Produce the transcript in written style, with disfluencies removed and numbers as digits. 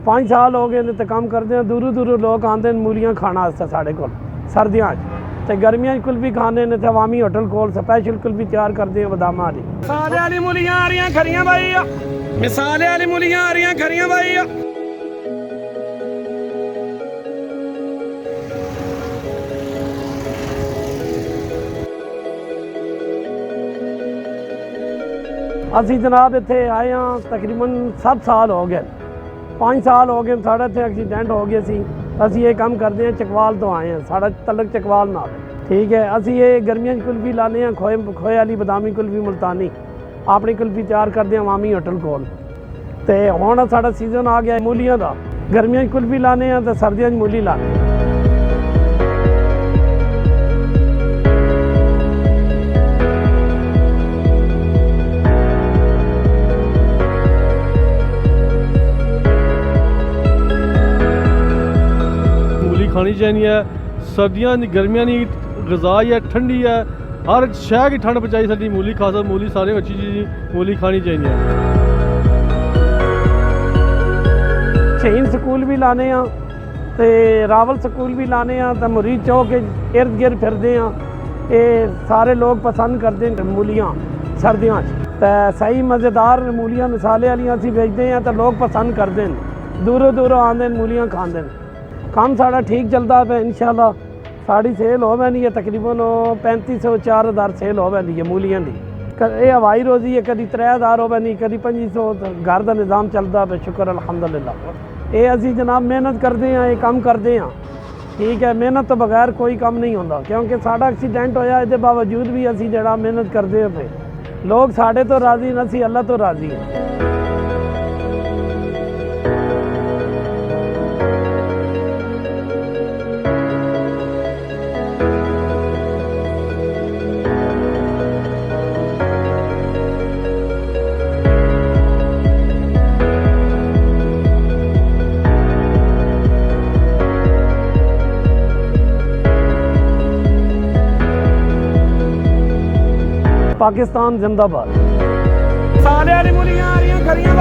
5 साल हो गए ने तो काम करते हैं। दूरों दूरों लोग आते हैं मूलियां खाना साढ़े को सर्दियों तो गर्मियां कुल्फी खाने ने अवामी होटल कोल स्पैशल कुल्फी तैयार करते हैं बदामा वाली। मिसाले वाली मूलियां आ रही खरियां भाई, मिसाले वाली मूलियां आ रही खरियां भाई। असी जनाब इत्थे आए हाँ तकरीबन 7 साल हो गए। 5 साल हो गए साढ़े इत्थे एक्सीडेंट हो गए सी। असी ये काम करते हैं चकवाल तो आए हैं, साढ़ा तलक चकवाल नाल। ठीक है, असी ये गर्मियां कुल्फी लाने हैं खोए वाली बदामी कुल्फी मुल्तानी अपनी कुल्फी तैयार करते हैं अवामी होटल कोल। तो हुण साढ़ा सीजन आ गया मूलियां का, गर्मियां कुल्फी लाने हैं तो सर्दियों मूली लाने। खानी चाहिए सर्दियां गर्मियां नहीं गज़ा है ठंडी है, हर शह की ठंड बचाई सकती मूली खा सकती। मूली सारे अच्छी चीज़ मूली खानी चाहिए। शहीन स्कूल भी लाने तो रावल स्कूल भी लाने तो मुरीद चौक के इर्द गिर्द फिरते हैं। ये सारे लोग पसंद करते हैं मूलियां सर्दियों तो सही मज़ेदार मूलियां मिसाले वाली असी बेचते हैं तो लोग पसंद करते हैं, दूरों दूरों आते हैं मूलियां खाते हैं। काम साड़ा ठीक चलता पे इंशाल्लाह साड़ी सेल हो पैनी है तकरीबन 3500 4000 सेल हो पैनी है मूलियां की। ये हवाई रोजी है, कभी 3000 हो पैनी कभी 2500। घर का निज़ाम चलता पे शुक्र अल्हम्दुलिल्लाह। ये असी जनाब मेहनत करते हैं, ये काम करते हैं। ठीक है, मेहनत तो बगैर कोई काम नहीं होता क्योंकि साड़ा एक्सीडेंट होया इसके बावजूद भी असी जरा मेहनत करते हैं पे लोग साढ़े तो राजी न असी अल्लाह तो राजी है। पाकिस्तान जिंदाबाद। साले वाली मूलियां आ रही खरियां।